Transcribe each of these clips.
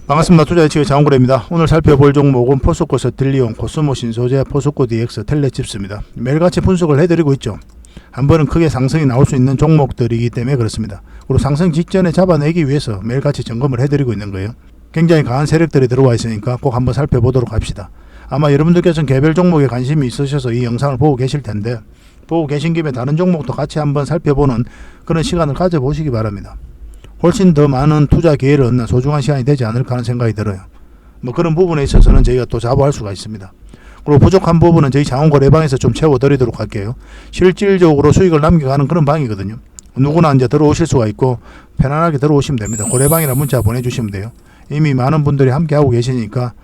반갑습니다. 투자예측의 장원구래입니다. 오늘 살펴볼 종목은 포스코 스틸리온, 코스모 신소재, 포스코 DX, 텔레칩스입니다. 매일같이 분석을 해드리고 있죠. 한 번은 크게 상승이 나올 수 있는 종목들이기 때문에 그렇습니다. 그리고 상승 직전에 잡아내기 위해서 매일같이 점검을 해드리고 있는 거예요. 굉장히 강한 세력들이 들어와 있으니까 꼭 한번 살펴보도록 합시다. 아마 여러분들께서는 개별 종목에 관심이 있으셔서 이 영상을 보고 계실 텐데, 보고 계신 김에 다른 종목도 같이 한번 살펴보는 그런 시간을 가져보시기 바랍니다. 훨씬 더 많은 투자 기회를 얻는 소중한 시간이 되지 않을까 하는 생각이 들어요. 뭐 그런 부분에 있어서는 저희가 또 자부할 수가 있습니다. 그리고 부족한 부분은 저희 장원거래방에서 좀 채워드리도록 할게요. 실질적으로 수익을 남겨가는 그런 방이거든요. 누구나 이제 들어오실 수가 있고 편안하게 들어오시면 됩니다. 고래방이라 문자 보내주시면 돼요. 이미 많은 분들이 함께 하고 계시니까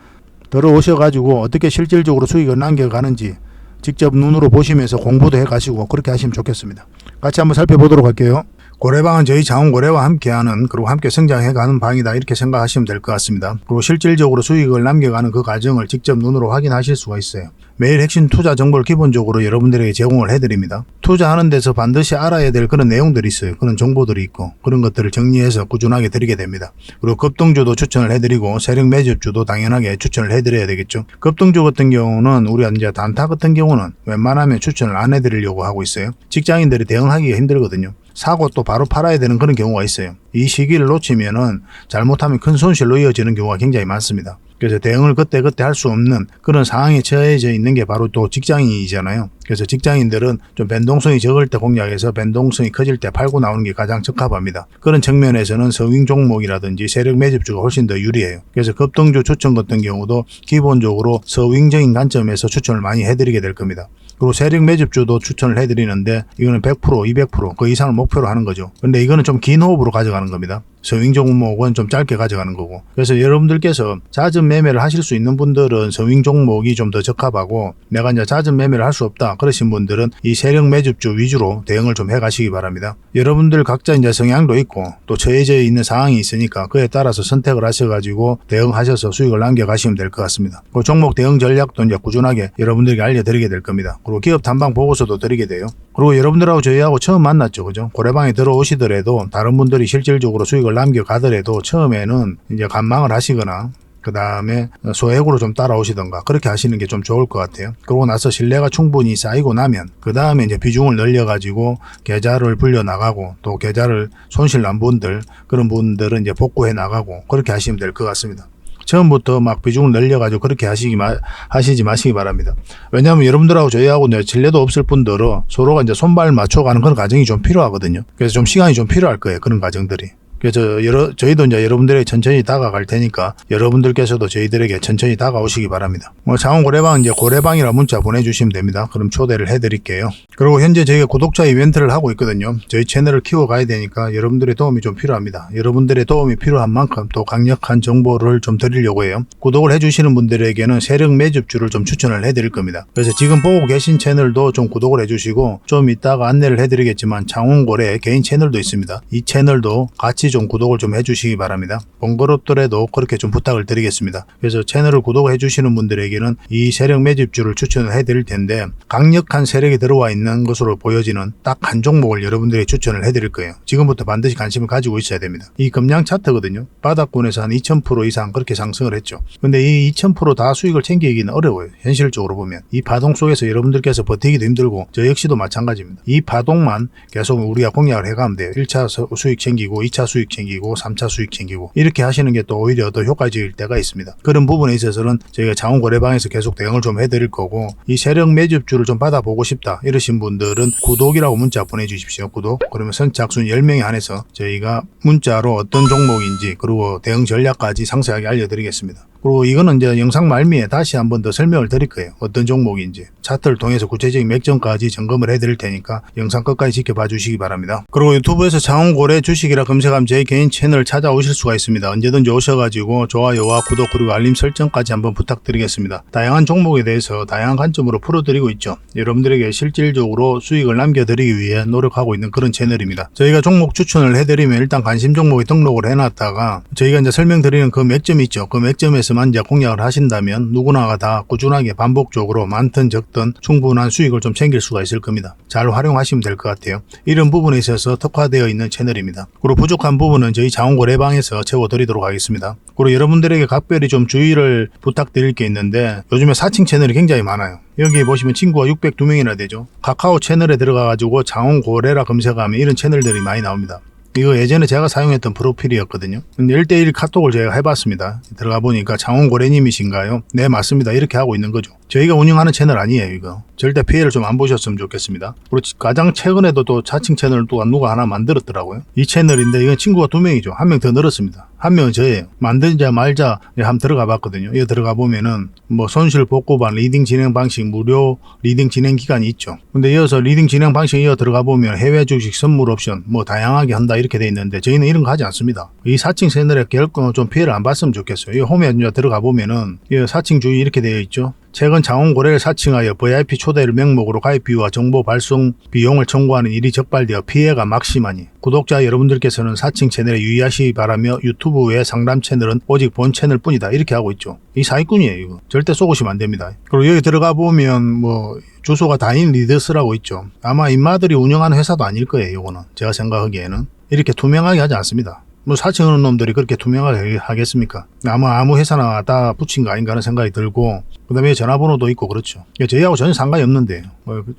들어오셔가지고 어떻게 실질적으로 수익을 남겨가는지 직접 눈으로 보시면서 공부도 해가시고 그렇게 하시면 좋겠습니다. 같이 한번 살펴보도록 할게요. 고래방은 저희 장원고래와 함께하는, 그리고 함께 성장해가는 방이다, 이렇게 생각하시면 될 것 같습니다. 그리고 실질적으로 수익을 남겨가는 그 과정을 직접 눈으로 확인하실 수가 있어요. 매일 핵심 투자 정보를 기본적으로 여러분들에게 제공을 해드립니다. 투자하는 데서 반드시 알아야 될 그런 내용들이 있어요. 그런 정보들이 있고 그런 것들을 정리해서 꾸준하게 드리게 됩니다. 그리고 급등주도 추천을 해드리고 세력 매집주도 당연하게 추천을 해드려야 되겠죠. 급등주 같은 경우는 우리가 이제 단타 같은 경우는 웬만하면 추천을 안 해드리려고 하고 있어요. 직장인들이 대응하기가 힘들거든요. 사고 또 바로 팔아야 되는 그런 경우가 있어요. 이 시기를 놓치면은 잘못하면 큰 손실로 이어지는 경우가 굉장히 많습니다. 그래서 대응을 그때그때 할 수 없는 그런 상황에 처해져 있는 게 바로 또 직장인이잖아요. 그래서 직장인들은 좀 변동성이 적을 때 공략해서 변동성이 커질 때 팔고 나오는 게 가장 적합합니다. 그런 측면에서는 서윙 종목이라든지 세력 매집주가 훨씬 더 유리해요. 그래서 급등주 추천 같은 경우도 기본적으로 서윙적인 관점에서 추천을 많이 해드리게 될 겁니다. 그리고 세력 매집주도 추천을 해드리는데 이거는 100%, 200%, 그 이상을 목표로 하는 거죠. 근데 이거는 좀 긴 호흡으로 가져가는 겁니다. 서윙 종목은 좀 짧게 가져가는 거고. 그래서 여러분들께서 잦은 매매를 하실 수 있는 분들은 서윙 종목이 좀 더 적합하고, 내가 이제 잦은 매매를 할 수 없다 그러신 분들은 이 세력 매집주 위주로 대응을 좀 해가시기 바랍니다. 여러분들 각자 이제 성향도 있고 또 처해져 있는 상황이 있으니까 그에 따라서 선택을 하셔가지고 대응하셔서 수익을 남겨가시면 될 것 같습니다. 그 종목 대응 전략도 이제 꾸준하게 여러분들에게 알려드리게 될 겁니다. 그리고 기업 탐방 보고서도 드리게 돼요. 그리고 여러분들하고 저희하고 처음 만났죠, 그죠? 고래방에 들어오시더라도 다른 분들이 실질적으로 수익을 남겨가더라도 처음에는 이제 관망을 하시거나 그 다음에 소액으로 좀 따라오시던가 그렇게 하시는 게 좀 좋을 것 같아요. 그러고 나서 신뢰가 충분히 쌓이고 나면 그 다음에 이제 비중을 늘려가지고 계좌를 불려 나가고, 또 계좌를 손실 난 분들, 그런 분들은 이제 복구해 나가고 그렇게 하시면 될 것 같습니다. 처음부터 막 비중을 늘려가지고 그렇게 하시지 마시기 바랍니다. 왜냐하면 여러분들하고 저희하고 신뢰도 없을 뿐더러 서로가 이제 손발 맞춰가는 그런 과정이 좀 필요하거든요. 그래서 좀 시간이 좀 필요할 거예요, 그런 과정들이. 그래서 저희도 이제 여러분들에게 천천히 다가갈 테니까 여러분들께서도 저희들에게 천천히 다가오시기 바랍니다. 장원고래방은 이제 고래방이라 문자 보내주시면 됩니다. 그럼 초대를 해드릴게요. 그리고 현재 저희가 구독자 이벤트를 하고 있거든요. 저희 채널을 키워가야 되니까 여러분들의 도움이 좀 필요합니다. 여러분들의 도움이 필요한 만큼 또 강력한 정보를 좀 드리려고 해요. 구독을 해주시는 분들에게는 세력 매집주를 좀 추천을 해드릴 겁니다. 그래서 지금 보고 계신 채널도 좀 구독을 해주시고, 좀 이따가 안내를 해드리겠지만 장원고래 개인 채널도 있습니다. 이 채널도 같이 좀 구독을 좀 해주시기 바랍니다. 번거롭더라도 그렇게 좀 부탁을 드리겠습니다. 그래서 채널을 구독해 주시는 분들에게는 이 세력 매집주를 추천을 해드릴 텐데, 강력한 세력이 들어와 있는 것으로 보여지는 딱 한 종목을 여러분들이 추천을 해드릴 거예요. 지금부터 반드시 관심을 가지고 있어야 됩니다. 이 금량 차트거든요. 바닥권에서 한 2000% 이상 그렇게 상승을 했죠. 근데 이 2000% 다 수익을 챙기기는 어려워요. 현실적으로 보면 이 파동 속에서 여러분들께서 버티기도 힘들고 저 역시도 마찬가지입니다. 이 파동만 계속 우리가 공략을 해가면 돼요. 1차 수익 챙기고 2차 수익 챙기고 3차 수익 챙기고 이렇게 하시는 게 또 오히려 더 효과적일 때가 있습니다. 그런 부분에 있어서는 저희가 장원고래방에서 계속 대응을 좀 해드릴 거고, 이 세력 매집주를 좀 받아보고 싶다 이러신 분들은 구독이라고 문자 보내주십시오. 구독. 그러면 선착순 10명에 한해서 저희가 문자로 어떤 종목인지 그리고 대응 전략까지 상세하게 알려드리겠습니다. 그리고 이거는 이제 영상 말미에 다시 한번 더 설명을 드릴 거예요. 어떤 종목인지 차트를 통해서 구체적인 맥점까지 점검을 해드릴 테니까 영상 끝까지 지켜봐 주시기 바랍니다. 그리고 유튜브에서 장원고래 주식이라 검색하면 제 개인 채널 찾아오실 수가 있습니다. 언제든지 오셔가지고 좋아요와 구독 그리고 알림 설정까지 한번 부탁드리겠습니다. 다양한 종목에 대해서 다양한 관점으로 풀어드리고 있죠. 여러분들에게 실질적으로 수익을 남겨드리기 위해 노력하고 있는 그런 채널입니다. 저희가 종목 추천을 해드리면 일단 관심 종목에 등록을 해놨다가 저희가 이제 설명드리는 그 맥점이 있죠. 그 맥점에서 시장에서만 이제 공략을 하신다면 누구나가 다 꾸준하게 반복적으로 많든 적든 충분한 수익을 좀 챙길 수가 있을 겁니다. 잘 활용하시면 될 것 같아요. 이런 부분에 있어서 특화되어 있는 채널입니다. 그리고 부족한 부분은 저희 자원거래방에서 채워드리도록 하겠습니다. 그리고 여러분들에게 각별히 좀 주의를 부탁드릴 게 있는데 요즘에 사칭 채널이 굉장히 많아요. 여기 보시면 친구가 602명이나 되죠. 카카오 채널에 들어가가지고 자원거래라 검색하면 이런 채널들이 많이 나옵니다. 이거 예전에 제가 사용했던 프로필이었거든요. 근데 1대1 카톡을 제가 해봤습니다. 들어가 보니까 장원고래님이신가요? 네, 맞습니다. 이렇게 하고 있는 거죠. 저희가 운영하는 채널 아니에요, 이거. 절대 피해를 좀 안 보셨으면 좋겠습니다. 그리고 가장 최근에도 또 자칭 채널을 또 누가 하나 만들었더라고요. 이 채널인데 이건 친구가 2명이죠. 1명 더 늘었습니다. 1명은 저예요. 만들자 말자 한번 들어가 봤거든요. 여기 들어가 보면은 뭐 손실 복구반 리딩 진행 방식 무료 리딩 진행 기간이 있죠. 근데 이어서 리딩 진행 방식 이어 들어가 보면 해외 주식 선물 옵션 뭐 다양하게 한다 이렇게 돼 있는데 저희는 이런 거 하지 않습니다. 이 사칭 채널에 결코 좀 피해를 안 봤으면 좋겠어요. 이 홈에 들어가 보면은 이 사칭 주의 이렇게 되어 있죠. 최근 자원거래를 사칭하여 VIP 초대를 명목으로 가입 비유와 정보 발송 비용을 청구하는 일이 적발되어 피해가 막심하니 구독자 여러분들께서는 사칭 채널에 유의하시기 바라며 유튜브 외 상담 채널은 오직 본 채널 뿐이다 이렇게 하고 있죠. 이 사기꾼이에요. 이거 절대 속으시면 안 됩니다. 그리고 여기 들어가 보면 뭐 주소가 다인 리더스라고 있죠. 아마 인마들이 운영하는 회사도 아닐 거예요. 이거는 제가 생각하기에는 이렇게 투명하게 하지 않습니다. 뭐 사칭하는 놈들이 그렇게 투명하게 하겠습니까? 아마 아무 회사나 다 붙인 거 아닌가 하는 생각이 들고 그 다음에 전화번호도 있고 그렇죠. 저희하고 전혀 상관이 없는데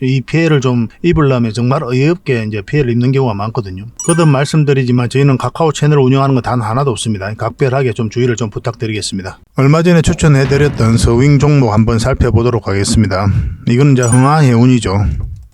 이 피해를 좀 입으려면 정말 어이없게 이제 피해를 입는 경우가 많거든요. 거듭 말씀드리지만 저희는 카카오 채널을 운영하는 건 단 하나도 없습니다. 각별하게 좀 주의를 좀 부탁드리겠습니다. 얼마 전에 추천해드렸던 서윙 종목 한번 살펴보도록 하겠습니다. 이건 이제 흥하해운이죠.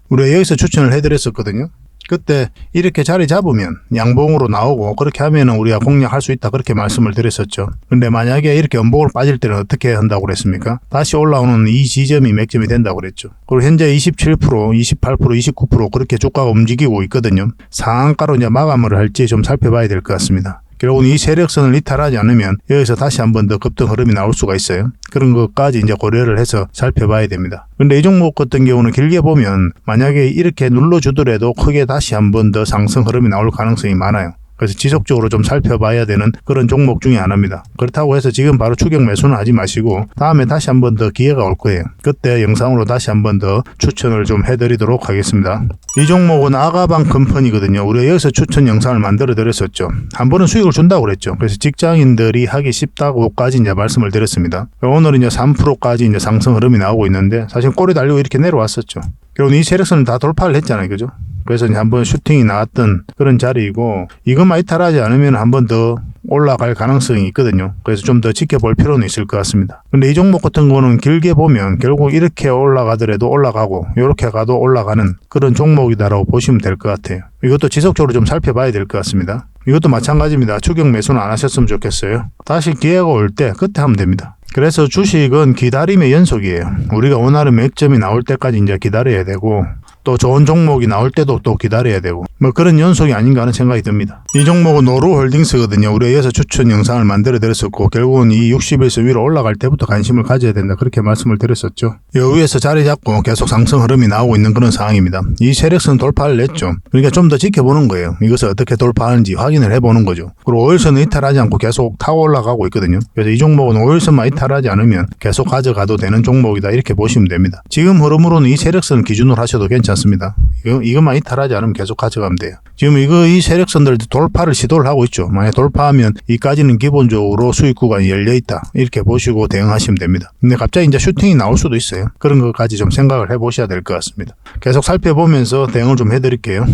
우리가 여기서 추천을 해드렸었거든요. 그때 이렇게 자리 잡으면 양봉으로 나오고 그렇게 하면은 우리가 공략할 수 있다 그렇게 말씀을 드렸었죠. 근데 만약에 이렇게 연봉으로 빠질 때는 어떻게 한다고 그랬습니까? 다시 올라오는 이 지점이 맥점이 된다고 그랬죠. 그리고 현재 27%, 28%, 29% 그렇게 주가가 움직이고 있거든요. 상한가로 이제 마감을 할지 좀 살펴봐야 될 것 같습니다. 결국은 이 세력선을 이탈하지 않으면 여기서 다시 한 번 더 급등 흐름이 나올 수가 있어요. 그런 것까지 이제 고려를 해서 살펴봐야 됩니다. 근데 이 종목 같은 경우는 길게 보면 만약에 이렇게 눌러주더라도 크게 다시 한 번 더 상승 흐름이 나올 가능성이 많아요. 그래서 지속적으로 좀 살펴봐야 되는 그런 종목 중에 하나입니다. 그렇다고 해서 지금 바로 추격 매수는 하지 마시고 다음에 다시 한 번 더 기회가 올 거예요. 그때 영상으로 다시 한 번 더 추천을 좀 해드리도록 하겠습니다. 이 종목은 아가방 컴퍼니거든요. 우리가 여기서 추천 영상을 만들어 드렸었죠. 한 번은 수익을 준다고 그랬죠. 그래서 직장인들이 하기 쉽다고까지 이제 말씀을 드렸습니다. 오늘은 이제 3%까지 이제 상승 흐름이 나오고 있는데 사실 꼬리 달리고 이렇게 내려왔었죠. 결국 이 세력선은 다 돌파를 했잖아요. 그죠? 그래서 이제 한번 슈팅이 나왔던 그런 자리이고 이것만 이탈하지 않으면 한 번 더 올라갈 가능성이 있거든요. 그래서 좀 더 지켜볼 필요는 있을 것 같습니다. 근데 이 종목 같은 거는 길게 보면 결국 이렇게 올라가더라도 올라가고 이렇게 가도 올라가는 그런 종목이다라고 보시면 될 것 같아요. 이것도 지속적으로 좀 살펴봐야 될 것 같습니다. 이것도 마찬가지입니다. 추격 매수는 안 하셨으면 좋겠어요. 다시 기회가 올 때 그때 하면 됩니다. 그래서 주식은 기다림의 연속이에요. 우리가 원하는 맥점이 나올 때까지 이제 기다려야 되고 또 좋은 종목이 나올 때도 또 기다려야 되고 뭐 그런 연속이 아닌가 하는 생각이 듭니다. 이 종목은 노루홀딩스거든요. 우리가 이어서 추천 영상을 만들어 드렸었고 결국은 이 60에서 위로 올라갈 때부터 관심을 가져야 된다 그렇게 말씀을 드렸었죠. 여 위에서 자리 잡고 계속 상승 흐름이 나오고 있는 그런 상황입니다. 이 세력선 돌파를 냈죠. 그러니까 좀 더 지켜보는 거예요. 이것을 어떻게 돌파하는지 확인을 해보는 거죠. 그리고 5일선은 이탈하지 않고 계속 타고 올라가고 있거든요. 그래서 이 종목은 5일선만 이탈하지 않으면 계속 가져가도 되는 종목이다 이렇게 보시면 됩니다. 지금 흐름으로는 이 세력선 기준으로 하셔도 괜찮습니다. 이것만 이탈하지 않으면 계속 가져가면 돼요. 지금 이 세력선들 돌파를 시도를 하고 있죠. 만약 돌파하면 이까지는 기본적으로 수익 구간이 열려있다 이렇게 보시고 대응하시면 됩니다. 근데 갑자기 이제 슈팅이 나올 수도 있어요. 그런 것까지 좀 생각을 해보셔야 될 것 같습니다. 계속 살펴보면서 대응을 좀 해드릴게요.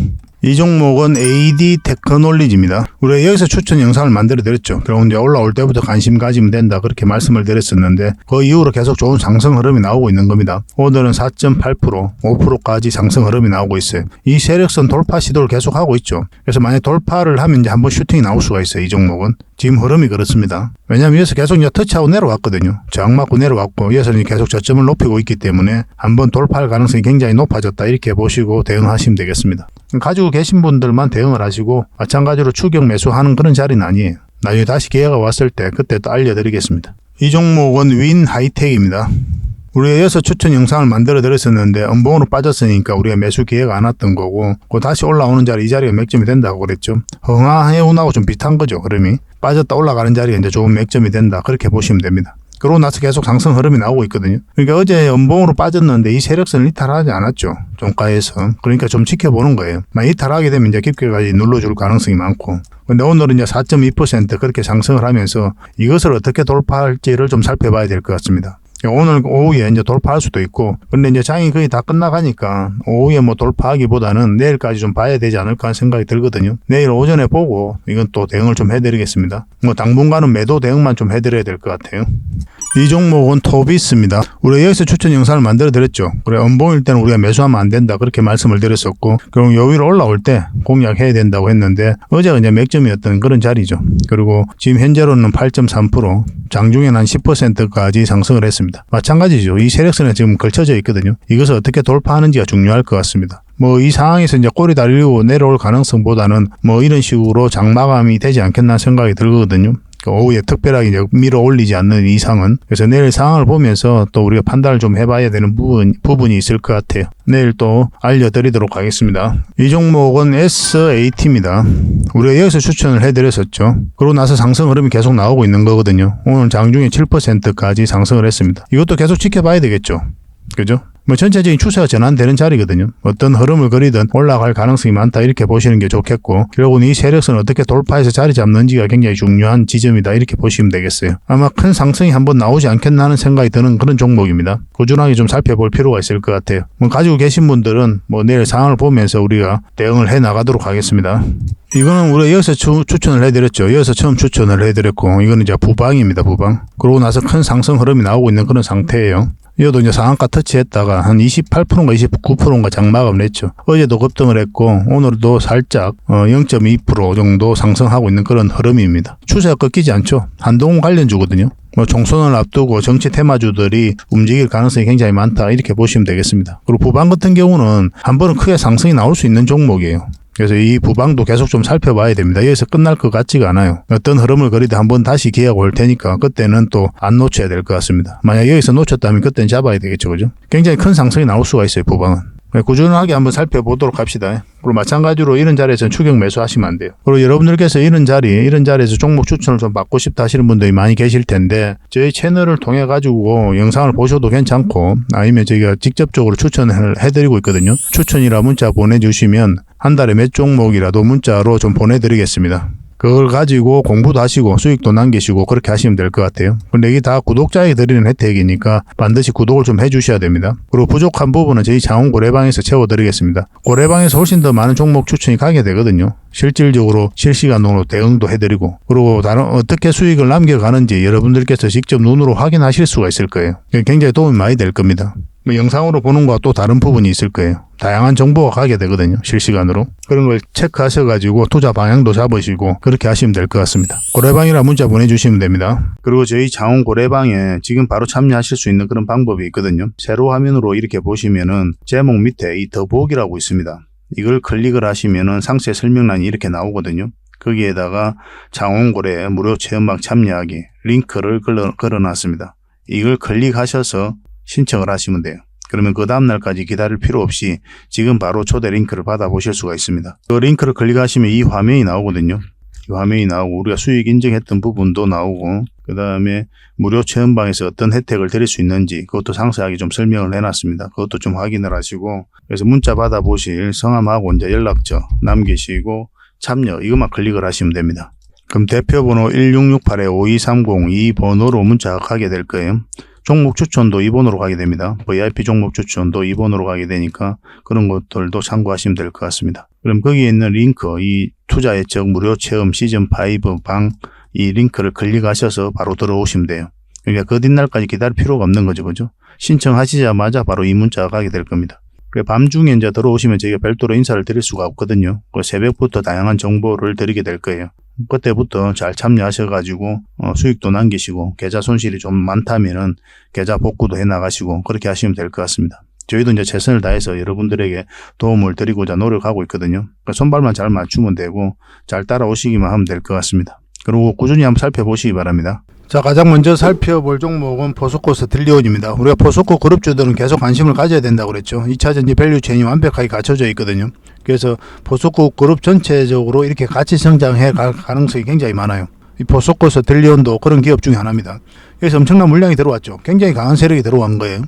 이 종목은 AD 테크놀리지입니다. 우리가 여기서 추천 영상을 만들어 드렸죠. 결국 이제 올라올 때부터 관심 가지면 된다 그렇게 말씀을 드렸었는데 그 이후로 계속 좋은 상승 흐름이 나오고 있는 겁니다. 오늘은 4.8%, 5%까지 상승 흐름이 나오고 있어요. 이 세력선 돌파 시도를 계속 하고 있죠. 그래서 만약 돌파를 하면 이제 한번 슈팅이 나올 수가 있어요. 이 종목은. 지금 흐름이 그렇습니다. 왜냐하면 여기서 계속 이제 터치하고 내려왔거든요. 저항 맞고 내려왔고 여기서는 계속 저점을 높이고 있기 때문에 한번 돌파할 가능성이 굉장히 높아졌다 이렇게 보시고 대응하시면 되겠습니다. 가지고 계신 분들만 대응을 하시고 마찬가지로 추격 매수하는 그런 자리는 아니에요. 나중에 다시 기회가 왔을 때 그때 또 알려드리겠습니다. 이 종목은 윈 하이텍입니다. 우리가 이어서 추천 영상을 만들어 드렸었는데 음봉으로 빠졌으니까 우리가 매수 기회가 안 왔던 거고, 그 다시 올라오는 자리, 이 자리가 맥점이 된다고 그랬죠. 흥하해운하고 좀 비슷한 거죠. 흐름이 빠졌다 올라가는 자리가 이제 좋은 맥점이 된다, 그렇게 보시면 됩니다. 그러고 나서 계속 상승 흐름이 나오고 있거든요. 그러니까 어제 음봉으로 빠졌는데 이 세력선을 이탈하지 않았죠. 종가에서. 그러니까 좀 지켜보는 거예요. 만약 이탈하게 되면 이제 깊게까지 눌러줄 가능성이 많고. 근데 오늘은 이제 4.2% 그렇게 상승을 하면서 이것을 어떻게 돌파할지를 좀 살펴봐야 될 것 같습니다. 오늘 오후에 이제 돌파할 수도 있고, 근데 이제 장이 거의 다 끝나가니까 오후에 뭐 돌파하기보다는 내일까지 좀 봐야 되지 않을까 하는 생각이 들거든요. 내일 오전에 보고 이건 또 대응을 좀 해드리겠습니다. 뭐 당분간은 매도 대응만 좀 해드려야 될 것 같아요. 이 종목은 토비스입니다. 우리가 여기서 추천 영상을 만들어 드렸죠. 그래, 음봉일 때는 우리가 매수하면 안 된다, 그렇게 말씀을 드렸었고, 그럼 요 위로 올라올 때 공략해야 된다고 했는데, 어제가 이제 맥점이었던 그런 자리죠. 그리고 지금 현재로는 8.3%, 장중에는 한 10%까지 상승을 했습니다. 마찬가지죠. 이 세력선에 지금 걸쳐져 있거든요. 이것을 어떻게 돌파하는지가 중요할 것 같습니다. 뭐 이 상황에서 이제 꼬리 다리고 내려올 가능성보다는 뭐 이런 식으로 장마감이 되지 않겠나 생각이 들거든요. 오후에 특별하게 이제 밀어 올리지 않는 이상은. 그래서 내일 상황을 보면서 또 우리가 판단을 좀 해봐야 되는 부분이 있을 것 같아요. 내일 또 알려드리도록 하겠습니다. 이 종목은 SAT입니다. 우리가 여기서 추천을 해드렸었죠. 그러고 나서 상승 흐름이 계속 나오고 있는 거거든요. 오늘 장중에 7%까지 상승을 했습니다. 이것도 계속 지켜봐야 되겠죠. 그죠? 뭐 전체적인 추세가 전환되는 자리거든요. 어떤 흐름을 그리든 올라갈 가능성이 많다, 이렇게 보시는 게 좋겠고, 결국은 이 세력선을 어떻게 돌파해서 자리 잡는지가 굉장히 중요한 지점이다, 이렇게 보시면 되겠어요. 아마 큰 상승이 한번 나오지 않겠나 하는 생각이 드는 그런 종목입니다. 꾸준하게 좀 살펴볼 필요가 있을 것 같아요. 뭐 가지고 계신 분들은 뭐 내일 상황을 보면서 우리가 대응을 해 나가도록 하겠습니다. 이거는 우리가 여기서 추천을 해드렸죠. 여기서 처음 추천을 해드렸고, 이거는 이제 부방입니다. 부방. 그러고 나서 큰 상승 흐름이 나오고 있는 그런 상태예요. 이것도 이제 상한가 터치했다가 한 28%인가 29%인가 장마감을 했죠. 어제도 급등을 했고, 오늘도 살짝 0.2% 정도 상승하고 있는 그런 흐름입니다. 추세가 꺾이지 않죠. 한동훈 관련주거든요. 뭐 총선을 앞두고 정치 테마주들이 움직일 가능성이 굉장히 많다, 이렇게 보시면 되겠습니다. 그리고 부방 같은 경우는 한 번은 크게 상승이 나올 수 있는 종목이에요. 그래서 이 부방도 계속 좀 살펴봐야 됩니다. 여기서 끝날 것 같지가 않아요. 어떤 흐름을 그리든 한번 다시 기회가 올 테니까 그때는 또 안 놓쳐야 될 것 같습니다. 만약 여기서 놓쳤다면 그때는 잡아야 되겠죠. 그죠? 굉장히 큰 상승이 나올 수가 있어요. 부방은. 꾸준하게 한번 살펴보도록 합시다. 그리고 마찬가지로 이런 자리에서는 추격 매수하시면 안 돼요. 그리고 여러분들께서 이런 자리에서 종목 추천을 좀 받고 싶다 하시는 분들이 많이 계실 텐데, 저희 채널을 통해 가지고 영상을 보셔도 괜찮고, 아니면 저희가 직접적으로 추천을 해드리고 있거든요. 추천이라 문자 보내주시면 한 달에 몇 종목이라도 문자로 좀 보내드리겠습니다. 그걸 가지고 공부도 하시고 수익도 남기시고 그렇게 하시면 될 것 같아요. 근데 이게 다 구독자에게 드리는 혜택이니까 반드시 구독을 좀 해주셔야 됩니다. 그리고 부족한 부분은 저희 장원 고래방에서 채워드리겠습니다. 고래방에서 훨씬 더 많은 종목 추천이 가게 되거든요. 실질적으로 실시간으로 대응도 해드리고, 그리고 다른 어떻게 수익을 남겨가는지 여러분들께서 직접 눈으로 확인하실 수가 있을 거예요. 굉장히 도움이 많이 될 겁니다. 영상으로 보는 거와 또 다른 부분이 있을 거예요. 다양한 정보가 가게 되거든요. 실시간으로. 그런 걸 체크하셔가지고 투자 방향도 잡으시고 그렇게 하시면 될 것 같습니다. 고래방이라 문자 보내주시면 됩니다. 그리고 저희 장원 고래방에 지금 바로 참여하실 수 있는 그런 방법이 있거든요. 세로 화면으로 이렇게 보시면은 제목 밑에 이 더보기라고 있습니다. 이걸 클릭을 하시면은 상세 설명란이 이렇게 나오거든요. 거기에다가 장원고래 무료 체험방 참여하기 링크를 걸어놨습니다. 이걸 클릭하셔서 신청을 하시면 돼요. 그러면 그 다음날까지 기다릴 필요 없이 지금 바로 초대 링크를 받아보실 수가 있습니다. 그 링크를 클릭하시면 이 화면이 나오거든요. 이 화면이 나오고 우리가 수익 인증했던 부분도 나오고, 그 다음에 무료 체험방에서 어떤 혜택을 드릴 수 있는지 그것도 상세하게 좀 설명을 해놨습니다. 그것도 좀 확인을 하시고, 그래서 문자 받아보실 성함하고 이제 연락처 남기시고 참여, 이것만 클릭을 하시면 됩니다. 그럼 대표번호 1668-5230 이 번호로 문자가 가게 될 거예요. 종목 추천도 2번으로 가게 됩니다. VIP 종목 추천도 2번으로 가게 되니까 그런 것들도 참고하시면 될 것 같습니다. 그럼 거기에 있는 링크, 이 투자 예측 무료 체험 시즌5 방, 이 링크를 클릭하셔서 바로 들어오시면 돼요. 그러니까 그 뒷날까지 기다릴 필요가 없는 거죠. 그죠? 신청하시자마자 바로 이 문자가 가게 될 겁니다. 밤중에 이제 들어오시면 저희가 별도로 인사를 드릴 수가 없거든요. 새벽부터 다양한 정보를 드리게 될 거예요. 그때부터 잘 참여하셔가지고 수익도 남기시고, 계좌 손실이 좀 많다면은 계좌 복구도 해 나가시고 그렇게 하시면 될 것 같습니다. 저희도 이제 최선을 다해서 여러분들에게 도움을 드리고자 노력하고 있거든요. 손발만 잘 맞추면 되고 잘 따라오시기만 하면 될 것 같습니다. 그리고 꾸준히 한번 살펴보시기 바랍니다. 자, 가장 먼저 살펴볼 종목은 포스코 스틸리온입니다. 우리가 포스코 그룹주들은 계속 관심을 가져야 된다고 그랬죠. 2차전지 밸류체인이 완벽하게 갖춰져 있거든요. 그래서 포스코 그룹 전체적으로 이렇게 같이 성장해 갈 가능성이 굉장히 많아요. 이 포스코 스틸리온도 그런 기업 중에 하나입니다. 그래서 엄청난 물량이 들어왔죠. 굉장히 강한 세력이 들어온 거예요.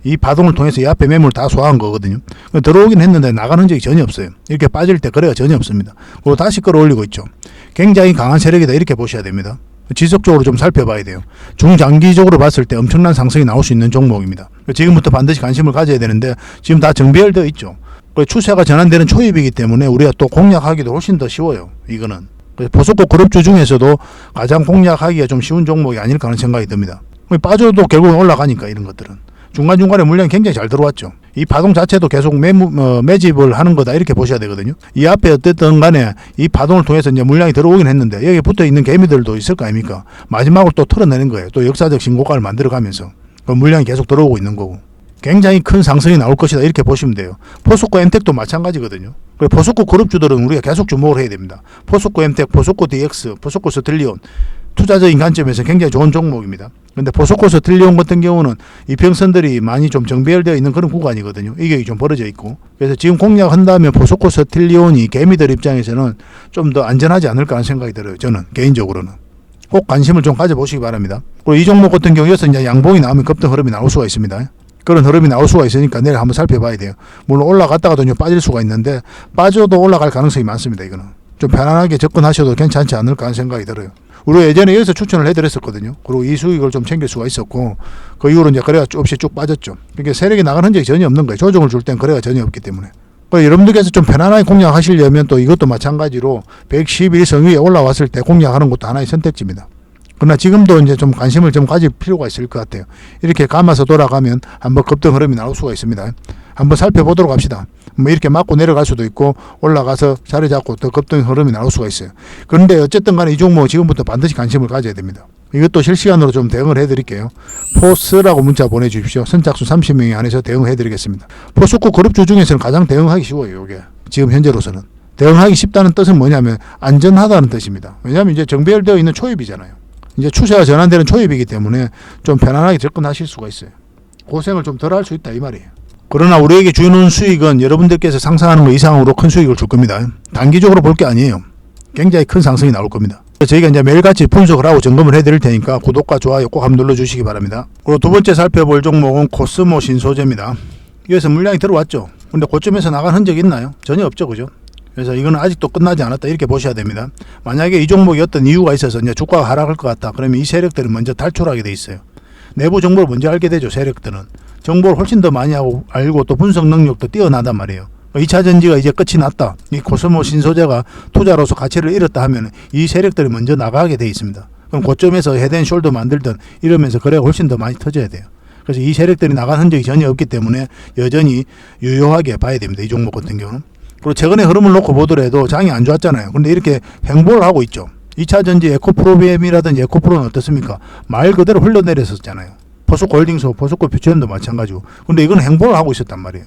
이 파동을 통해서 이 앞에 매물을 다 소화한 거거든요. 들어오긴 했는데 나가는 적이 전혀 없어요. 이렇게 빠질 때 거래가 전혀 없습니다. 그리고 다시 끌어올리고 있죠. 굉장히 강한 세력이다 이렇게 보셔야 됩니다. 지속적으로 좀 살펴봐야 돼요. 중장기적으로 봤을 때 엄청난 상승이 나올 수 있는 종목입니다. 지금부터 반드시 관심을 가져야 되는데 지금 다 정배열되어 있죠. 추세가 전환되는 초입이기 때문에 우리가 또 공략하기도 훨씬 더 쉬워요. 이거는 포스코 그룹주 중에서도 가장 공략하기가 좀 쉬운 종목이 아닐까 하는 생각이 듭니다. 빠져도 결국은 올라가니까 이런 것들은 중간중간에 물량이 굉장히 잘 들어왔죠. 이 파동 자체도 계속 매집을 하는 거다 이렇게 보셔야 되거든요. 이 앞에 어쨌든 간에 이 파동을 통해서 이제 물량이 들어오긴 했는데 여기에 붙어 있는 개미들도 있을 거 아닙니까? 마지막으로 또 털어내는 거예요. 또 역사적 신고가를 만들어가면서 그 물량이 계속 들어오고 있는 거고 굉장히 큰 상승이 나올 것이다 이렇게 보시면 돼요. 포스코 엠텍도 마찬가지거든요. 포스코 그룹주들은 우리가 계속 주목을 해야 됩니다. 포스코 엠텍, 포스코 DX, 포스코 스틸리온 투자적인 관점에서 굉장히 좋은 종목입니다. 그런데 포스코 스틸리온 같은 경우는 이평선들이 많이 좀 정배열되어 있는 그런 구간이거든요. 이게 좀 벌어져 있고 그래서 지금 공략한다면 포스코 스틸리온이 개미들 입장에서는 좀 더 안전하지 않을까 하는 생각이 들어요. 저는 개인적으로는 꼭 관심을 좀 가져보시기 바랍니다. 그리고 이 종목 같은 경우에서 이제 양봉이 나오면 급등 흐름이 나올 수가 있습니다. 그런 흐름이 나올 수가 있으니까 내일 한번 살펴봐야 돼요. 물론 올라갔다가도 빠질 수가 있는데 빠져도 올라갈 가능성이 많습니다. 이거는 좀 편안하게 접근하셔도 괜찮지 않을까 하는 생각이 들어요. 우리가 예전에 여기서 추천을 해드렸었거든요. 그리고 이 수익을 좀 챙길 수가 있었고 그 이후로 이제 거래가 없이 쭉 빠졌죠. 그러니까 세력이 나가는 흔적이 전혀 없는 거예요. 조정을 줄 땐 거래가 전혀 없기 때문에. 여러분들께서 좀 편안하게 공략하시려면 또 이것도 마찬가지로 111선 위에 올라왔을 때 공략하는 것도 하나의 선택지입니다. 그러나 지금도 이제 좀 관심을 좀 가질 필요가 있을 것 같아요. 이렇게 감아서 돌아가면 한번 급등 흐름이 나올 수가 있습니다. 한번 살펴보도록 합시다. 이렇게 맞고 내려갈 수도 있고 올라가서 자리 잡고 더 급등 흐름이 나올 수가 있어요. 그런데 어쨌든 간에 이 종목 지금부터 반드시 관심을 가져야 됩니다. 이것도 실시간으로 좀 대응을 해드릴게요. 포스라고 문자 보내주십시오. 선착순 30명이 안에서 대응해드리겠습니다. 포스코 그룹주 중에서는 가장 대응하기 쉬워요. 이게 지금 현재로서는. 대응하기 쉽다는 뜻은 뭐냐면 안전하다는 뜻입니다. 왜냐하면 이제 정배열되어 있는 초입이잖아요. 이제 추세가 전환되는 초입이기 때문에 좀 편안하게 접근하실 수가 있어요. 고생을 좀 덜 할 수 있다 이 말이에요. 그러나 우리에게 주는 수익은 여러분들께서 상상하는 것 이상으로 큰 수익을 줄 겁니다. 단기적으로 볼 게 아니에요. 굉장히 큰 상승이 나올 겁니다. 저희가 이제 매일같이 분석을 하고 점검을 해드릴 테니까 구독과 좋아요 꼭 한번 눌러주시기 바랍니다. 그리고 두 번째 살펴볼 종목은 코스모 신소재입니다. 여기서 물량이 들어왔죠. 근데 고점에서 나간 흔적이 있나요? 전혀 없죠. 그죠? 그래서 이거는 아직도 끝나지 않았다 이렇게 보셔야 됩니다. 만약에 이 종목이 어떤 이유가 있어서 이제 주가가 하락할 것 같다. 그러면 이 세력들은 먼저 탈출하게 돼 있어요. 내부 정보를 먼저 알게 되죠. 세력들은. 정보를 훨씬 더 많이 알고 또 분석 능력도 뛰어나단 말이에요. 2차 전지가 이제 끝이 났다. 이 코스모 신소재가 투자로서 가치를 잃었다 하면 이 세력들이 먼저 나가게 돼 있습니다. 그럼 고점에서 헤드앤 숄더 만들든 이러면서 거래가 훨씬 더 많이 터져야 돼요. 그래서 이 세력들이 나간 흔적이 전혀 없기 때문에 여전히 유효하게 봐야 됩니다. 이 종목 같은 경우는. 그리고 최근에 흐름을 놓고 보더라도 장이 안 좋았잖아요. 그런데 이렇게 횡보를 하고 있죠. 2차 전지 에코프로비엠이라든지 에코프로는 어떻습니까? 말 그대로 흘러내렸었잖아요. 포스코 홀딩스, 포스코 퓨처엠도 마찬가지고. 근데 이건 횡보를 하고 있었단 말이에요.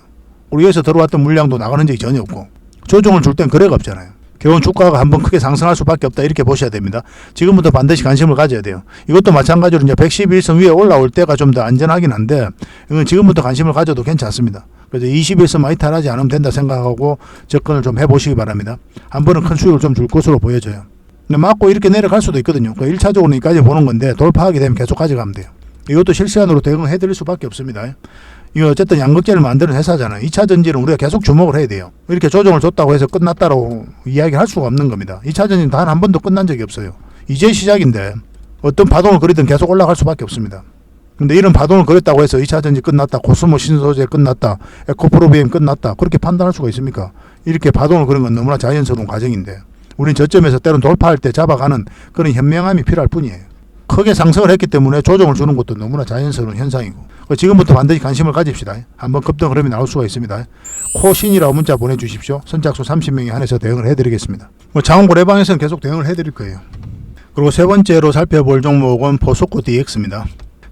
그리고 여기서 들어왔던 물량도 나가는 적이 전혀 없고 조정을 줄 땐 거래가 없잖아요. 결국은 주가가 한번 크게 상승할 수밖에 없다 이렇게 보셔야 됩니다. 지금부터 반드시 관심을 가져야 돼요. 이것도 마찬가지로 이제 111선 위에 올라올 때가 좀 더 안전하긴 한데 이건 지금부터 관심을 가져도 괜찮습니다. 그래서 21선만 이탈하지 않으면 된다 생각하고 접근을 좀 해보시기 바랍니다. 한 번은 큰 수익을 좀 줄 것으로 보여져요. 근데 맞고 이렇게 내려갈 수도 있거든요. 1차적으로 여기까지 보는 건데 돌파하게 되면 계속 가져가면 돼요. 이것도 실시간으로 대응해 드릴 수밖에 없습니다. 이거 어쨌든 양극재를 만드는 회사잖아요. 2차 전지는 우리가 계속 주목을 해야 돼요. 이렇게 조정을 줬다고 해서 끝났다고 이야기를 할 수가 없는 겁니다. 2차 전지는 단 한 번도 끝난 적이 없어요. 이제 시작인데 어떤 파동을 그리든 계속 올라갈 수밖에 없습니다. 근데 이런 파동을 그렸다고 해서 2차 전지 끝났다, 코스모 신소재 끝났다, 에코프로비엠 끝났다 그렇게 판단할 수가 있습니까? 이렇게 파동을 그린 건 너무나 자연스러운 과정인데 우린 저점에서 때론 돌파할 때 잡아가는 그런 현명함이 필요할 뿐이에요. 크게 상승을 했기 때문에 조정을 주는 것도 너무나 자연스러운 현상이고 지금부터 반드시 관심을 가집시다. 한번 급등 흐름이 나올 수가 있습니다. 코신이라고 문자 보내주십시오. 선착순 30명이 한해서 대응을 해드리겠습니다. 장원고래방에서는 계속 대응을 해드릴 거예요. 그리고 세 번째로 살펴볼 종목은 포스코 DX입니다.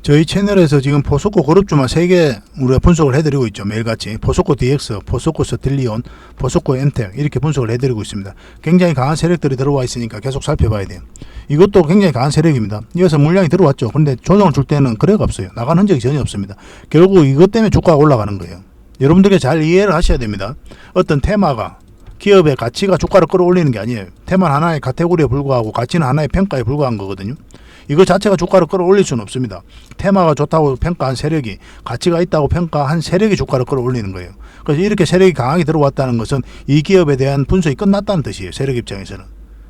저희 채널에서 지금 포스코 그룹주만 3개 우리가 분석을 해드리고 있죠. 매일같이 포스코 DX, 포스코 스틸리온, 포스코 엔텍 이렇게 분석을 해드리고 있습니다. 굉장히 강한 세력들이 들어와 있으니까 계속 살펴봐야 돼요. 이것도 굉장히 강한 세력입니다. 이어서 물량이 들어왔죠. 그런데 조정을 줄 때는 거래가 없어요. 나가는 흔적이 전혀 없습니다. 결국 이것 때문에 주가가 올라가는 거예요. 여러분들께 잘 이해를 하셔야 됩니다. 어떤 테마가 기업의 가치가 주가를 끌어올리는 게 아니에요. 테마는 하나의 카테고리에 불과하고 가치는 하나의 평가에 불과한 거거든요. 이거 자체가 주가를 끌어올릴 수는 없습니다. 테마가 좋다고 평가한 세력이, 가치가 있다고 평가한 세력이 주가를 끌어올리는 거예요. 그래서 이렇게 세력이 강하게 들어왔다는 것은 이 기업에 대한 분석이 끝났다는 뜻이에요. 세력 입장에서는.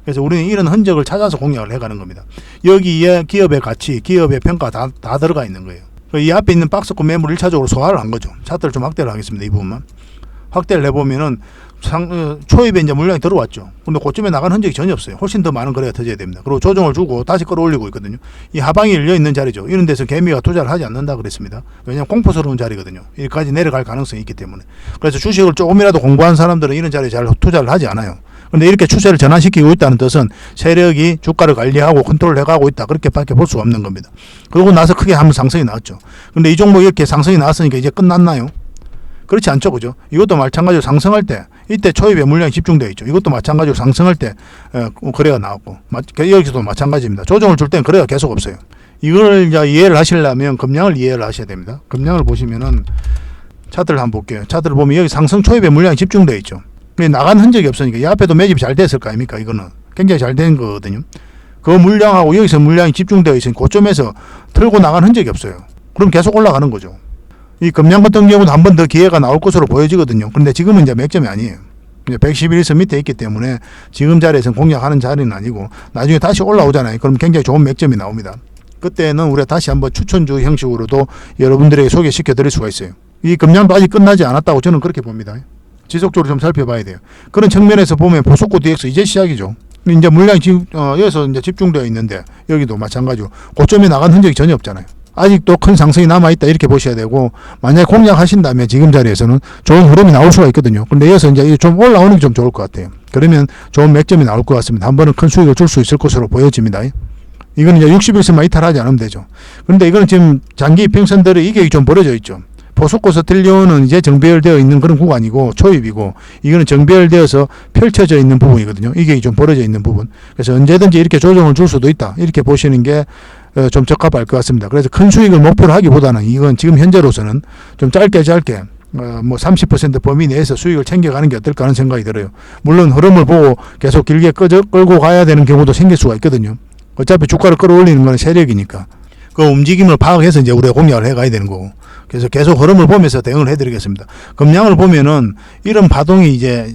그래서 우리는 이런 흔적을 찾아서 공략을 해가는 겁니다. 여기에 기업의 가치, 기업의 평가 다 들어가 있는 거예요. 이 앞에 있는 박스권 매물 1차적으로 소화를 한 거죠. 차트를 좀 확대를 하겠습니다. 이 부분만. 확대를 해보면은 초입에 이제 물량이 들어왔죠. 근데 고점에 나간 흔적이 전혀 없어요. 훨씬 더 많은 거래가 터져야 됩니다. 그리고 조정을 주고 다시 끌어올리고 있거든요. 이 하방이 열려 있는 자리죠. 이런 데서 개미가 투자를 하지 않는다 그랬습니다. 왜냐하면 공포스러운 자리거든요. 여기까지 내려갈 가능성이 있기 때문에. 그래서 주식을 조금이라도 공부한 사람들은 이런 자리에 잘 투자를 하지 않아요. 근데 이렇게 추세를 전환시키고 있다는 뜻은 세력이 주가를 관리하고 컨트롤 해가고 있다. 그렇게밖에 볼 수가 없는 겁니다. 그러고 나서 크게 한번 상승이 나왔죠. 근데 이 종목 이렇게 상승이 나왔으니까 이제 끝났나요? 그렇지 않죠. 그죠? 이것도 마찬가지로 상승할 때 이때 초입에 물량이 집중되어 있죠. 이것도 마찬가지로 상승할 때 거래가 나왔고 여기서도 마찬가지입니다. 조정을 줄 때는 거래가 계속 없어요. 이걸 이제 이해를 하시려면 금량을 이해를 하셔야 됩니다. 금량을 보시면은 차트를 한번 볼게요. 차트를 보면 여기 상승 초입에 물량이 집중되어 있죠. 나간 흔적이 없으니까 이 앞에도 매집이 잘 됐을 거 아닙니까? 이거는 굉장히 잘 된 거거든요. 그 물량하고 여기서 물량이 집중되어 있으니 고점에서 틀고 나간 흔적이 없어요. 그럼 계속 올라가는 거죠. 이 금량 같은 경우도 한 번 더 기회가 나올 것으로 보여지거든요. 그런데 지금은 이제 맥점이 아니에요. 111선 밑에 있기 때문에 지금 자리에서는 공략하는 자리는 아니고 나중에 다시 올라오잖아요. 그럼 굉장히 좋은 맥점이 나옵니다. 그때는 우리가 다시 한번 추천주 형식으로도 여러분들에게 소개시켜 드릴 수가 있어요. 이 금량도 아직 끝나지 않았다고 저는 그렇게 봅니다. 지속적으로 좀 살펴봐야 돼요. 그런 측면에서 보면 포스코 DX 이제 시작이죠. 이제 물량이 여기서 이제 집중되어 있는데 여기도 마찬가지로 고점에 나간 흔적이 전혀 없잖아요. 아직도 큰 상승이 남아있다 이렇게 보셔야 되고 만약에 공략하신다면 지금 자리에서는 좋은 흐름이 나올 수가 있거든요. 근데 여기서 이제 좀 올라오는 게 좀 좋을 것 같아요. 그러면 좋은 맥점이 나올 것 같습니다. 한 번은 큰 수익을 줄 수 있을 것으로 보여집니다. 이건 이제 61선만 이탈하지 않으면 되죠. 그런데 이거는 지금 장기 이평선들의 이격이 좀 벌어져 있죠. 포스코 스틸리온은 이제 정배열되어 있는 그런 구간이고 초입이고 이거는 정배열되어서 펼쳐져 있는 부분이거든요. 이게 좀 벌어져 있는 부분. 그래서 언제든지 이렇게 조정을 줄 수도 있다. 이렇게 보시는 게 좀 적합할 것 같습니다. 그래서 큰 수익을 목표로 하기보다는 이건 지금 현재로서는 좀 짧게 뭐 30% 범위 내에서 수익을 챙겨가는 게 어떨까 하는 생각이 들어요. 물론 흐름을 보고 계속 길게 끌고 가야 되는 경우도 생길 수가 있거든요. 어차피 주가를 끌어올리는 건 세력이니까. 그 움직임을 파악해서 이제 우리가 공략을 해 가야 되는 거고. 그래서 계속 흐름을 보면서 대응을 해드리겠습니다. 금량을 보면은 이런 파동이 이제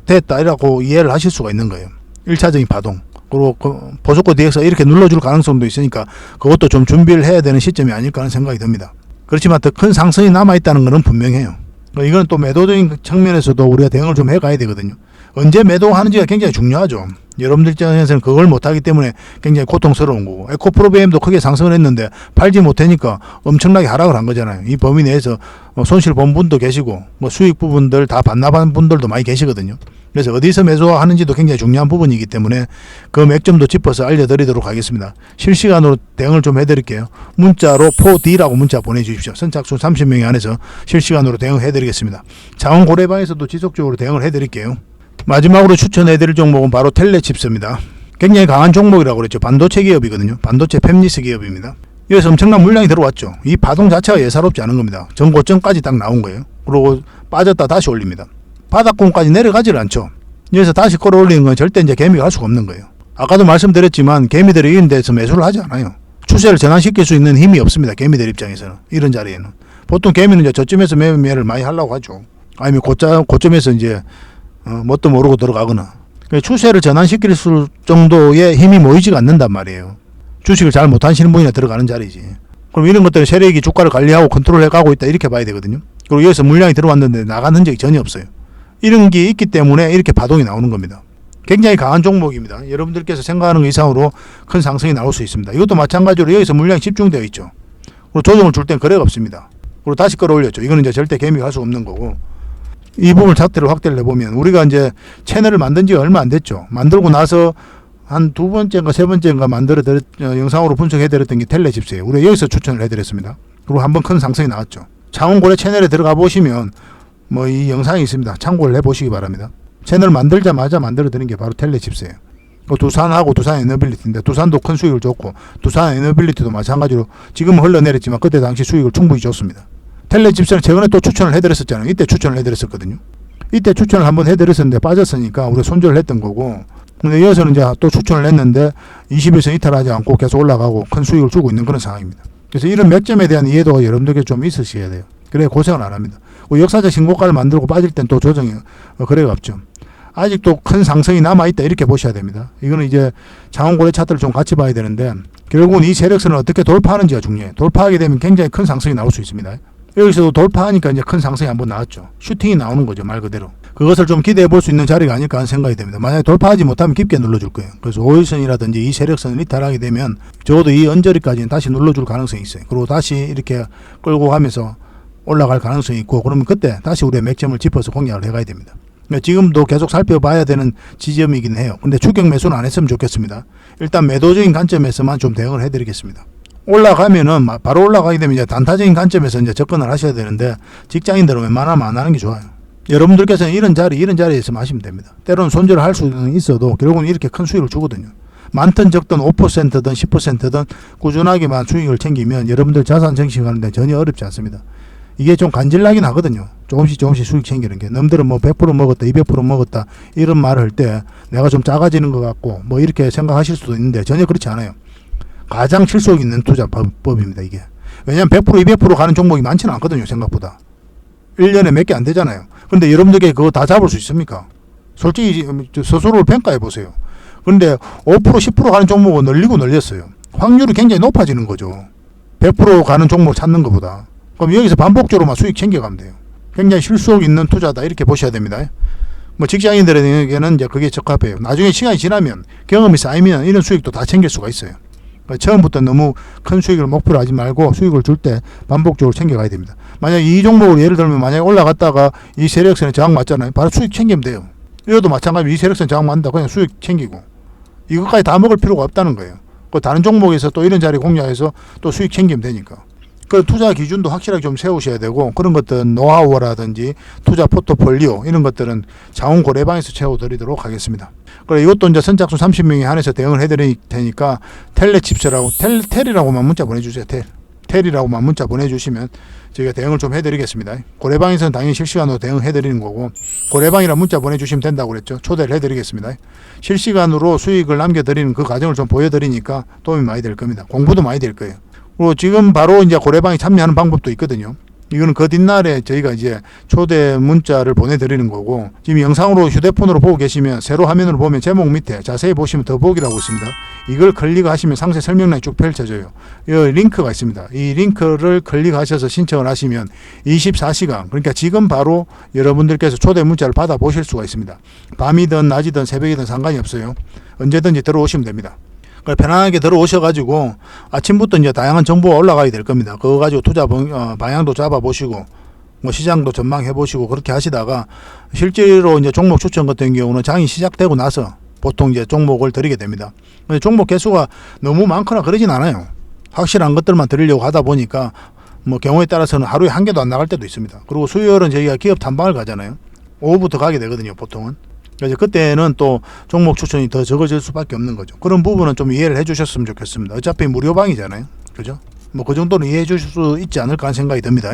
됐다라고 이해를 하실 수가 있는 거예요. 1차적인 파동. 그리고 포스코 DX 이렇게 눌러줄 가능성도 있으니까 그것도 좀 준비를 해야 되는 시점이 아닐까 하는 생각이 듭니다. 그렇지만 더 큰 상승이 남아있다는 것은 분명해요. 이건 또 매도적인 측면에서도 우리가 대응을 좀 해가야 되거든요. 언제 매도하는지가 굉장히 중요하죠. 여러분들 입장에서는 그걸 못하기 때문에 굉장히 고통스러운 거고 에코프로비엠도 크게 상승을 했는데 팔지 못하니까 엄청나게 하락을 한 거잖아요. 이 범위 내에서 손실 본 분도 계시고 뭐 수익 부분들 다 반납한 분들도 많이 계시거든요. 그래서 어디서 매수하는지도 굉장히 중요한 부분이기 때문에 그 맥점도 짚어서 알려드리도록 하겠습니다. 실시간으로 대응을 좀 해드릴게요. 문자로 4D라고 문자 보내주십시오. 선착순 30명이 안에서 실시간으로 대응해드리겠습니다. 자원고래방에서도 지속적으로 대응을 해드릴게요. 마지막으로 추천해드릴 종목은 바로 텔레칩스입니다. 굉장히 강한 종목이라고 그랬죠. 반도체 기업이거든요. 반도체 팹리스 기업입니다. 여기서 엄청난 물량이 들어왔죠. 이 파동 자체가 예사롭지 않은 겁니다. 전고점까지 딱 나온 거예요. 그리고 빠졌다 다시 올립니다. 바닥권까지 내려가질 않죠. 여기서 다시 끌어올리는 건 절대 이제 개미가 할 수가 없는 거예요. 아까도 말씀드렸지만 개미들이 이런 데서 매수를 하지 않아요. 추세를 전환시킬 수 있는 힘이 없습니다. 개미들 입장에서는. 이런 자리에는. 보통 개미는 이제 저점에서 매매를 많이 하려고 하죠. 아니면 고점에서 이제 뭣도 모르고 들어가거나. 추세를 전환시킬 정도의 힘이 모이지가 않는단 말이에요. 주식을 잘 못하시는 분이나 들어가는 자리지. 그럼 이런 것들은 세력이 주가를 관리하고 컨트롤해 가고 있다 이렇게 봐야 되거든요. 그리고 여기서 물량이 들어왔는데 나간 흔적이 전혀 없어요. 이런 게 있기 때문에 이렇게 파동이 나오는 겁니다. 굉장히 강한 종목입니다. 여러분들께서 생각하는 것 이상으로 큰 상승이 나올 수 있습니다. 이것도 마찬가지로 여기서 물량이 집중되어 있죠. 그리고 조정을 줄 땐 거래가 없습니다. 그리고 다시 끌어올렸죠. 이거는 이제 절대 개미가 할 수 없는 거고. 이 부분을 차트를 확대를 해보면 우리가 이제 채널을 만든 지가 얼마 안 됐죠. 만들고 나서 한 두 번째인가 세 번째인가 영상으로 분석해드렸던 게 텔레집스예요. 우리가 여기서 추천을 해드렸습니다. 그리고 한번 큰 상승이 나왔죠. 창원고래 채널에 들어가 보시면 뭐 이 영상이 있습니다. 참고를 해보시기 바랍니다. 채널 만들자마자 만들어드린 게 바로 텔레집스예요. 두산하고 두산 에너빌리티인데 두산도 큰 수익을 줬고 두산 에너빌리티도 마찬가지로 지금은 흘러내렸지만 그때 당시 수익을 충분히 줬습니다. 텔레집스는 최근에 또 추천을 해드렸었잖아요. 이때 추천을 해드렸었거든요. 이때 추천을 한번 해드렸었는데 빠졌으니까 우리가 손절을 했던 거고, 근데 이어서는 이제 또 추천을 했는데 20일선 이탈하지 않고 계속 올라가고 큰 수익을 주고 있는 그런 상황입니다. 그래서 이런 맥점에 대한 이해도가 여러분들께 좀 있으셔야 돼요. 그래야 고생을 안 합니다. 역사적 신고가를 만들고 빠질 땐 또 조정이 거래가 없죠. 아직도 큰 상승이 남아있다 이렇게 보셔야 됩니다. 이거는 이제 장원고래 차트를 좀 같이 봐야 되는데 결국은 이 세력선을 어떻게 돌파하는지가 중요해요. 돌파하게 되면 굉장히 큰 상승이 나올 수 있습니다. 여기서도 돌파하니까 이제 큰 상승이 한번 나왔죠. 슈팅이 나오는 거죠, 말 그대로. 그것을 좀 기대해 볼 수 있는 자리가 아닐까 하는 생각이 됩니다. 만약에 돌파하지 못하면 깊게 눌러줄 거예요. 그래서 5일선이라든지 이 세력선을 이탈하게 되면 적어도 이 언저리까지는 다시 눌러줄 가능성이 있어요. 그리고 다시 이렇게 끌고 가면서 올라갈 가능성이 있고, 그러면 그때 다시 우리의 맥점을 짚어서 공략을 해가야 됩니다. 지금도 계속 살펴봐야 되는 지점이긴 해요. 근데 추격 매수는 안 했으면 좋겠습니다. 일단 매도적인 관점에서만 좀 대응을 해드리겠습니다. 올라가면은 바로 올라가게 되면 이제 단타적인 관점에서 이제 접근을 하셔야 되는데 직장인들은 웬만하면 안 하는 게 좋아요. 여러분들께서는 이런 자리에서 하시면 됩니다. 때로는 손절을 할 수는 있어도 결국은 이렇게 큰 수익을 주거든요. 많든 적든 5%든 10%든 꾸준하게만 수익을 챙기면 여러분들 자산 정식하는 데 전혀 어렵지 않습니다. 이게 좀 간질나긴 하거든요. 조금씩 수익 챙기는 게. 남들은 뭐 100% 먹었다, 200% 먹었다 이런 말을 할 때 내가 좀 작아지는 것 같고 뭐 이렇게 생각하실 수도 있는데 전혀 그렇지 않아요. 가장 실속 있는 투자 법입니다, 이게. 왜냐하면 100%, 200% 가는 종목이 많지는 않거든요, 생각보다. 1년에 몇 개 안 되잖아요. 근데 여러분들께 그거 다 잡을 수 있습니까? 솔직히 스스로를 평가해 보세요. 근데 5%, 10% 가는 종목은 늘렸어요. 확률이 굉장히 높아지는 거죠. 100% 가는 종목 찾는 것보다. 그럼 여기서 반복적으로만 수익 챙겨가면 돼요. 굉장히 실속 있는 투자다 이렇게 보셔야 됩니다. 뭐 직장인들에게는 이제 그게 적합해요. 나중에 시간이 지나면 경험이 쌓이면 이런 수익도 다 챙길 수가 있어요. 처음부터 너무 큰 수익을 목표로 하지 말고 수익을 줄 때 반복적으로 챙겨가야 됩니다. 만약 이 종목을 예를 들면 만약에 올라갔다가 이 세력선에 저항 맞잖아요. 바로 수익 챙기면 돼요. 이것도 마찬가지로 이 세력선에 저항 맞는다 그냥 수익 챙기고 이것까지 다 먹을 필요가 없다는 거예요. 그 다른 종목에서 또 이런 자리 공략해서 또 수익 챙기면 되니까. 그 투자 기준도 확실하게 좀 세우셔야 되고 그런 것들은 노하우라든지 투자 포트폴리오 이런 것들은 자원고래방에서 채워드리도록 하겠습니다. 그래 이것도 이제 선착순 30명에 한해서 대응을 해드릴 테니까 텔레칩스라고 텔이라고만 문자 보내주세요. 텔이라고만 문자 보내주시면 저희가 대응을 좀 해드리겠습니다. 고래방에서는 당연히 실시간으로 대응해드리는 거고 고래방이라 문자 보내주시면 된다고 그랬죠. 초대를 해드리겠습니다. 실시간으로 수익을 남겨드리는 그 과정을 좀 보여드리니까 도움이 많이 될 겁니다. 공부도 많이 될 거예요. 그리고 지금 바로 이제 고래방에 참여하는 방법도 있거든요. 이거는 그 뒷날에 저희가 이제 초대 문자를 보내드리는 거고 지금 영상으로 휴대폰으로 보고 계시면 세로 화면으로 보면 제목 밑에 자세히 보시면 더보기라고 있습니다. 이걸 클릭하시면 상세 설명란이 쭉 펼쳐져요. 이 링크가 있습니다. 이 링크를 클릭하셔서 신청을 하시면 24시간 그러니까 지금 바로 여러분들께서 초대 문자를 받아 보실 수가 있습니다. 밤이든 낮이든 새벽이든 상관이 없어요. 언제든지 들어오시면 됩니다. 편안하게 들어오셔가지고 아침부터 이제 다양한 정보가 올라가야 될 겁니다. 그거 가지고 투자 방향도 잡아보시고 뭐 시장도 전망해보시고 그렇게 하시다가 실제로 이제 종목 추천 같은 경우는 장이 시작되고 나서 보통 이제 종목을 드리게 됩니다. 근데 종목 개수가 너무 많거나 그러진 않아요. 확실한 것들만 드리려고 하다 보니까 뭐 경우에 따라서는 하루에 한 개도 안 나갈 때도 있습니다. 그리고 수요일은 저희가 기업 탐방을 가잖아요. 오후부터 가게 되거든요, 보통은. 그래서 그때는 또 종목 추천이 더 적어질 수밖에 없는 거죠. 그런 부분은 좀 이해를 해주셨으면 좋겠습니다. 어차피 무료방이잖아요. 그죠? 뭐 그 정도는 이해해 주실 수 있지 않을까 하는 생각이 듭니다.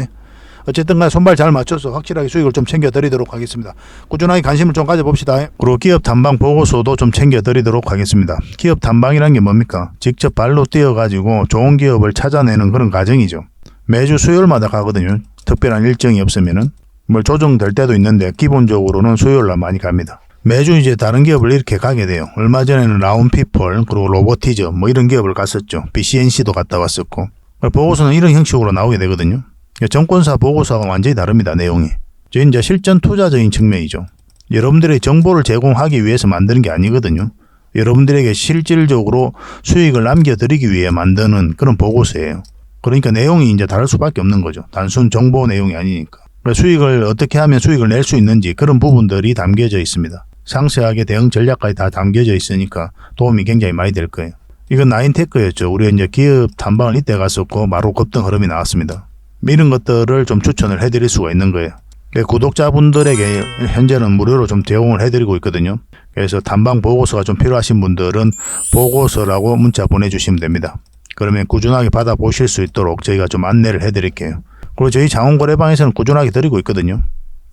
어쨌든 간에 손발 잘 맞춰서 확실하게 수익을 좀 챙겨드리도록 하겠습니다. 꾸준하게 관심을 좀 가져봅시다. 그리고 기업 탐방 보고서도 좀 챙겨드리도록 하겠습니다. 기업 탐방이란 게 뭡니까? 직접 발로 뛰어가지고 좋은 기업을 찾아내는 그런 과정이죠. 매주 수요일마다 가거든요. 특별한 일정이 없으면은. 뭐 조정될 때도 있는데 기본적으로는 수요일날 많이 갑니다. 매주 이제 다른 기업을 이렇게 가게 돼요. 얼마 전에는 라운피플 그리고 로보티즈 뭐 이런 기업을 갔었죠. BCNC도 갔다 왔었고 보고서는 이런 형식으로 나오게 되거든요. 정권사 보고서가 완전히 다릅니다. 내용이. 이제 실전 투자적인 측면이죠. 여러분들의 정보를 제공하기 위해서 만드는 게 아니거든요. 여러분들에게 실질적으로 수익을 남겨드리기 위해 만드는 그런 보고서예요. 그러니까 내용이 이제 다를 수밖에 없는 거죠. 단순 정보 내용이 아니니까. 수익을 어떻게 하면 수익을 낼 수 있는지 그런 부분들이 담겨져 있습니다. 상세하게 대응 전략까지 다 담겨져 있으니까 도움이 굉장히 많이 될 거예요. 이건 나인테크였죠. 우리가 이제 기업 탐방을 이때 갔었고 바로 급등 흐름이 나왔습니다. 이런 것들을 좀 추천을 해드릴 수가 있는 거예요. 구독자분들에게 현재는 무료로 좀 제공을 해드리고 있거든요. 그래서 탐방 보고서가 좀 필요하신 분들은 보고서라고 문자 보내주시면 됩니다. 그러면 꾸준하게 받아보실 수 있도록 저희가 좀 안내를 해드릴게요. 그리고 저희 장원거래방에서는 꾸준하게 드리고 있거든요.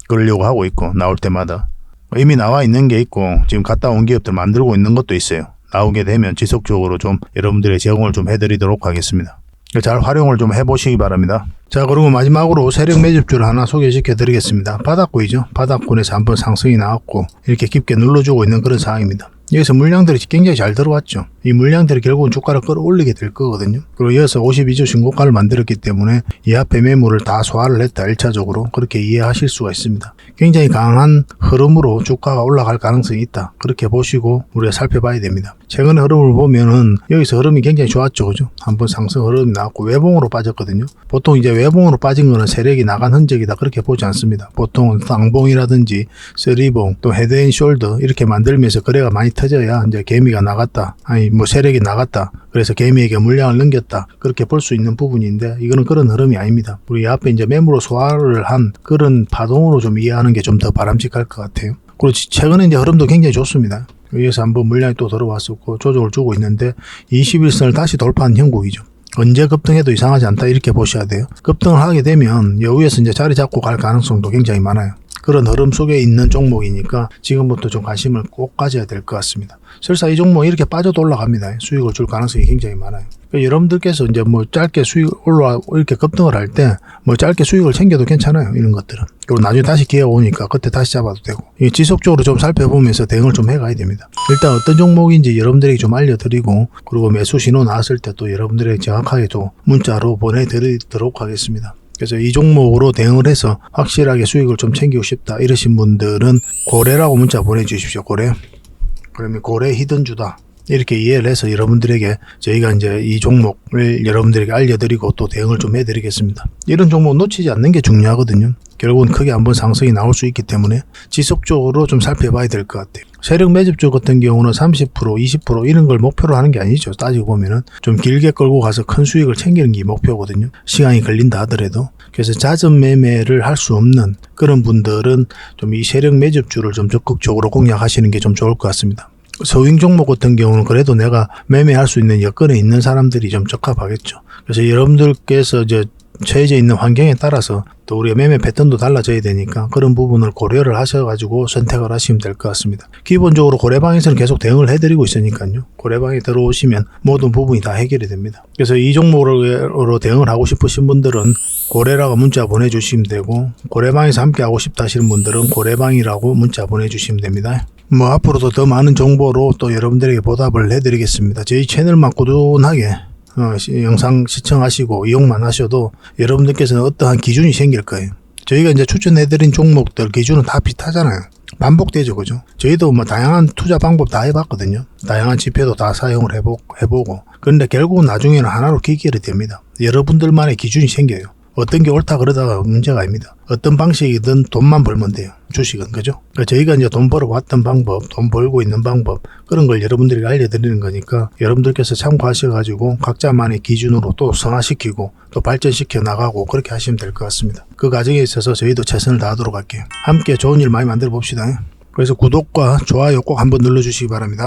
그러려고 하고 있고 나올 때마다 이미 나와 있는 게 있고 지금 갔다 온 기업들 만들고 있는 것도 있어요. 나오게 되면 지속적으로 좀 여러분들의 제공을 좀 해드리도록 하겠습니다. 잘 활용을 좀 해보시기 바랍니다. 자, 그리고 마지막으로 세력 매집주를 하나 소개시켜 드리겠습니다. 바닥권이죠. 바닥권에서 한번 상승이 나왔고 이렇게 깊게 눌러주고 있는 그런 상황입니다. 여기서 물량들이 굉장히 잘 들어왔죠. 이 물량들이 결국은 주가를 끌어올리게 될 거거든요. 그리고 이어서 52주 신고가를 만들었기 때문에 이 앞에 매물을 다 소화를 했다. 1차적으로 그렇게 이해하실 수가 있습니다. 굉장히 강한 흐름으로 주가가 올라갈 가능성이 있다. 그렇게 보시고 우리가 살펴봐야 됩니다. 최근의 흐름을 보면은 여기서 흐름이 굉장히 좋았죠. 그죠? 한번 상승 흐름이 나왔고 외봉으로 빠졌거든요. 보통 이제 외봉으로 빠진 거는 세력이 나간 흔적이다. 그렇게 보지 않습니다. 보통은 쌍봉이라든지 쓰리봉 또 헤드앤숄더 이렇게 만들면서 거래가 많이 터져야 이제 개미가 나갔다. 아니 뭐 세력이 나갔다. 그래서 개미에게 물량을 넘겼다. 그렇게 볼 수 있는 부분인데 이거는 그런 흐름이 아닙니다. 우리 앞에 이제 매물로 소화를 한 그런 파동으로 좀 이해하는 게 좀 더 바람직할 것 같아요. 그리고 최근에 이제 흐름도 굉장히 좋습니다. 여기서 한번 물량이 또 들어왔었고 조정을 주고 있는데 21선을 다시 돌파한 형국이죠. 언제 급등해도 이상하지 않다 이렇게 보셔야 돼요. 급등을 하게 되면 여기에서 이제 자리 잡고 갈 가능성도 굉장히 많아요. 그런 흐름 속에 있는 종목이니까 지금부터 좀 관심을 꼭 가져야 될 것 같습니다. 설사 이 종목 이렇게 빠져도 올라갑니다. 수익을 줄 가능성이 굉장히 많아요. 그러니까 여러분들께서 이제 뭐 짧게 수익 올라오고 이렇게 급등을 할 때 뭐 짧게 수익을 챙겨도 괜찮아요. 이런 것들은. 그리고 나중에 다시 기회가 오니까 그때 다시 잡아도 되고. 이게 지속적으로 좀 살펴보면서 대응을 좀 해가야 됩니다. 일단 어떤 종목인지 여러분들에게 좀 알려드리고 그리고 매수 신호 나왔을 때 또 여러분들에게 정확하게 또 문자로 보내드리도록 하겠습니다. 그래서 이 종목으로 대응을 해서 확실하게 수익을 좀 챙기고 싶다 이러신 분들은 고래라고 문자 보내주십시오. 고래. 그러면 고래 히든주다. 이렇게 이해를 해서 여러분들에게 저희가 이제 이 종목을 여러분들에게 알려드리고 또 대응을 좀 해드리겠습니다. 이런 종목 놓치지 않는 게 중요하거든요. 결국은 크게 한번 상승이 나올 수 있기 때문에 지속적으로 좀 살펴봐야 될 것 같아요. 세력 매집주 같은 경우는 30%, 20% 이런 걸 목표로 하는 게 아니죠. 따지고 보면은 좀 길게 끌고 가서 큰 수익을 챙기는 게 목표거든요. 시간이 걸린다 하더라도. 그래서 잦은 매매를 할 수 없는 그런 분들은 좀 이 세력 매집주를 좀 적극적으로 공략하시는 게 좀 좋을 것 같습니다. 서윙 종목 같은 경우는 그래도 내가 매매할 수 있는 여건에 있는 사람들이 좀 적합하겠죠. 그래서 여러분들께서 이제 처해져 있는 환경에 따라서 또 우리가 매매 패턴도 달라져야 되니까 그런 부분을 고려를 하셔가지고 선택을 하시면 될 것 같습니다. 기본적으로 고래방에서는 계속 대응을 해드리고 있으니까요. 고래방에 들어오시면 모든 부분이 다 해결이 됩니다. 그래서 이 종목으로 대응을 하고 싶으신 분들은 고래라고 문자 보내주시면 되고 고래방에서 함께 하고 싶다 하시는 분들은 고래방이라고 문자 보내주시면 됩니다. 뭐 앞으로도 더 많은 정보로 또 여러분들에게 보답을 해드리겠습니다. 저희 채널만 꾸준하게 영상 시청하시고 이용만 하셔도 여러분들께서는 어떠한 기준이 생길 거예요. 저희가 이제 추천해드린 종목들 기준은 다 비슷하잖아요. 반복되죠, 그죠? 저희도 뭐 다양한 투자 방법 다 해봤거든요. 다양한 지표도 다 사용을 해보고. 그런데 결국은 나중에는 하나로 귀결이 됩니다. 여러분들만의 기준이 생겨요. 어떤 게 옳다 그러다가 문제가 아닙니다. 어떤 방식이든 돈만 벌면 돼요. 주식은, 그죠? 그러니까 저희가 이제 돈 벌어왔던 방법, 돈 벌고 있는 방법, 그런 걸 여러분들에게 알려드리는 거니까 여러분들께서 참고하셔가지고 각자만의 기준으로 또 성화시키고 또 발전시켜 나가고 그렇게 하시면 될 것 같습니다. 그 과정에 있어서 저희도 최선을 다하도록 할게요. 함께 좋은 일 많이 만들어 봅시다. 그래서 구독과 좋아요 꼭 한번 눌러주시기 바랍니다.